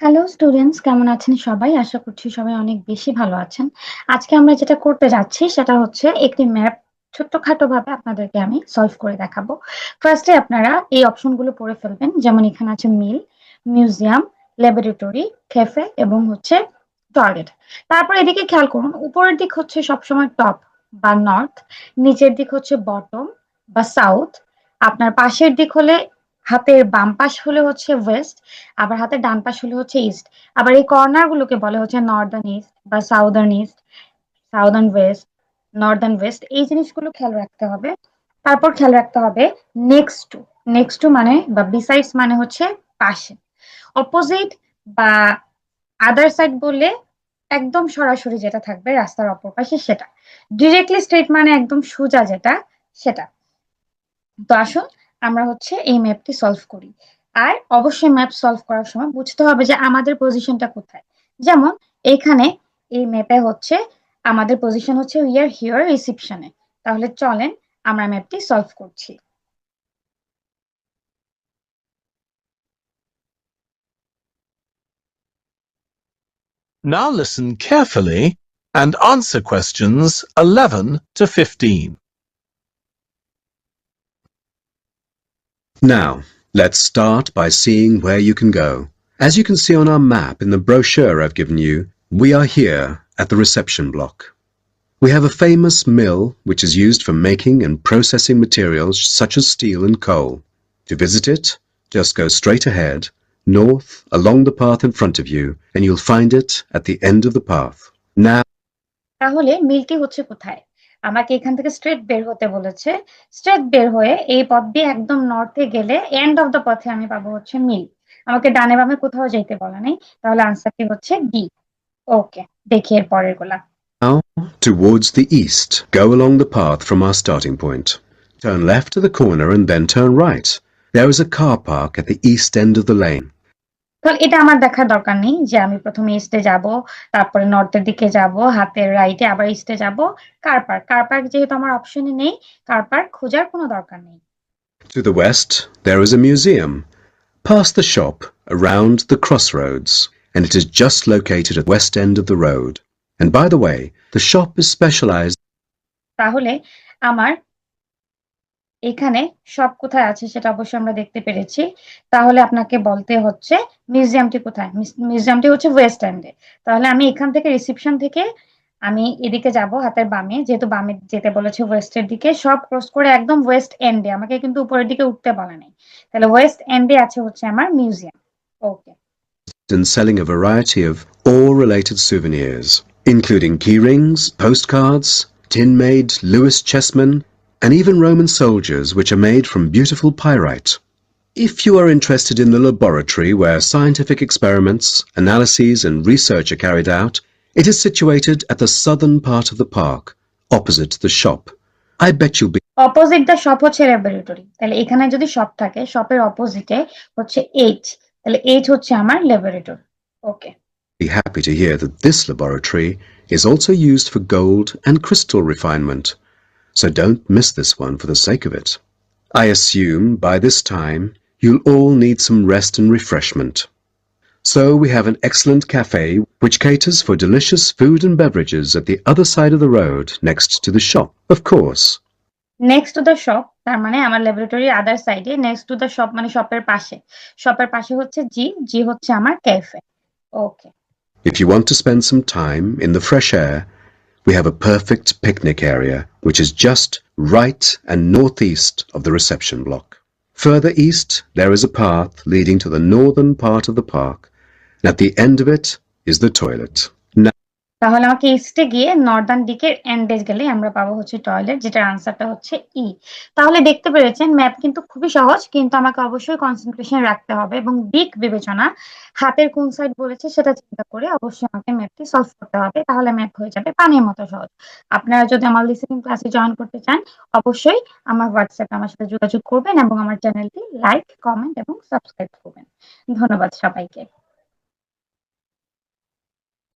Hello students, কেমন আছেন সবাই? আশা করছি সবাই অনেক বেশি ভালো আছেন। আজকে আমরা যেটা করতে যাচ্ছি সেটা হচ্ছে একটি ম্যাপ ছোট্টখাটো ভাবে আপনাদেরকে আমি সলভ করে দেখাবো। ফার্স্টে আপনারা এই অপশনগুলো পড়ে ফেলবেন, যেমন এখানে আছে মিল, মিউজিয়াম, ল্যাবরেটরি, ক্যাফে এবং হচ্ছে টয়লেট। তারপর এদিকে খেয়াল করুন, উপরের দিক হচ্ছে সবসময় টপ বা নর্থ, নিচের দিক হচ্ছে বটম বা সাউথ, আপনার পাশের দিক হলে হাতের বাম পাশ হলে হচ্ছে ওয়েস্ট, আবার হাতের ডান পাশ হলে হচ্ছে ইস্ট। আবার এই কর্নার গুলোকে বলে হচ্ছে নর্দার্ন ইস্ট বা southern east, southern West, Northern West. এই জিনিসগুলো খেয়াল রাখতে হবে। তারপর খেয়াল রাখতে হবে নেক্সট টু। নেক্সট টু মানে বা বিসাইডস মানে হচ্ছে পাশে। অপোজিট বা আদার সাইড বললে একদম সরাসরি যেটা থাকবে রাস্তার অপর পাশে সেটা। ডিরেক্টলি স্ট্রেট মানে একদম সোজা যেটা, সেটা। তো আসুন আমরা হচ্ছে এই ম্যাপটি সলভ করি। আর অবশ্যই ম্যাপ সলভ করার সময় বুঝতে হবে যে আমাদের পজিশনটা কোথায়। যেমন এইখানে এই ম্যাপে হচ্ছে আমাদের পজিশন হচ্ছে উই আর হিয়ার রিসিপশনে। তাহলে চলেন আমরা ম্যাপটি সলভ করছি। Now listen carefully and answer questions 11 to 15. Now, let's start by seeing where you can go. As you can see on our map in the brochure I've given you, we are here at the reception block. We have a famous mill which is used for making and processing materials such as steel and coal. To visit it, just go straight ahead, north, along the path in front of you, and you'll find it at the end of the path. Now, তাহলে মিলটি হচ্ছে কোথায়? আমাকে এখান থেকে straight বের হতে বলেছে। Straight বের হয়ে এই পথ দিয়ে একদম নর্থে গেলে এন্ড অফ দ্য পথে আমি পাবো হচ্ছে মিল। আমাকে ডানে বামে কোথাও যেতে বলা নেই, তাহলে আনসারটি হচ্ছে ডি। ওকে, দেখি এর পরের গুলা। towards the east, go along the path from our starting point. Turn left to the corner and then turn right. There is a car park at the east end of the lane. তাহলে এটা আমার দেখার দরকার নেই যে আমি প্রথমে ইস্টে যাব, তারপরে নর্থের দিকে যাব, হাতের রাইটে আবার ইস্টে যাব। কার পার্ক, কার পার্ক যেহেতু আমার অপশনে নেই, কার পার্ক খোঁজার কোনো দরকার নেই। To the west, there is a museum. Past the shop, around the crossroads, and it is just located at the west end of the road. And by the way, the shop is specialized. তাহলে আমার এখানে সব কোথায় আছে সেটা অবশ্যই আমরা দেখতে পেরেছি। তাহলে আপনাকে বলতে হচ্ছে মিউজিয়ামটি কোথায়। মিউজিয়ামটি হচ্ছে ওয়েস্ট এন্ডে। তাহলে আমি এখান থেকে রিসিপশন থেকে আমি এদিকে যাব হাতের বামে, যেহেতু বামে যেতে বলেছে ওয়েস্টের দিকে, সব ক্রস করে একদম ওয়েস্ট এন্ডে, আমাকে কিন্তু উপরের দিকে উঠতে বলা নেই। তাহলে ওয়েস্ট এন্ডে আছে হচ্ছে আমার museum. Okay. And selling a variety of ore-related souvenirs, including key rings, postcards, tin-made Lewis chessmen, and even Roman soldiers which are made from beautiful pyrite. If you are interested in the laboratory where scientific experiments, analyses and research are carried out, it is situated at the southern part of the park, opposite the shop. I bet you'll be opposite the shop হচ্ছে laboratory. তাহলে এখানে যদি shop থাকে, শপের অপোজিটে হচ্ছে H, তাহলে H হচ্ছে আমার laboratory. Okay. happy to hear that this laboratory is also used for gold and crystal refinement, so don't miss this one for the sake of it. I assume by this time you'll all need some rest and refreshment. So we have an excellent cafe which caters for delicious food and beverages at the other side of the road next to the shop, of course. Next to the shop তার মানে আমার ল্যাবরেটরির আদার সাইডে, next to the shop মানে শপের পাশে। শপের পাশে হচ্ছে জি, জি হচ্ছে আমার cafe. Okay. If you want to spend some time in the fresh air, we have a perfect picnic area which is just right and northeast of the reception block. Further east, there is a path leading to the northern part of the park, and at the end of it is the toilet. তাহলে আমাকে ইস্টে গিয়ে Northern দিকের এন্ডে গেলে আমরা পাবো হচ্ছে টয়লেট, যেটার আনসারটা হচ্ছে ই। তাহলে দেখতে পেরেছেন ম্যাপ কিন্তু খুবই সহজ, কিন্তু আমাকে অবশ্যই কনসেন্ট্রেশন রাখতে হবে এবং দিক বিবেচনা, হাতের কোন সাইড বলেছে সেটা চিন্তা করে অবশ্যই আমাকে ম্যাপটি সলভ করতে হবে। তাহলে ম্যাপ হয়ে যাবে পানির মতো সহজ। আপনারা যদি আমার লিসেনিং ক্লাসে জয়েন করতে চান, অবশ্যই আমার হোয়াটসঅ্যাপে আমার সাথে যোগাযোগ করবেন এবং আমার চ্যানেলটি লাইক, কমেন্ট এবং সাবস্ক্রাইব করবেন। ধন্যবাদ সবাইকে।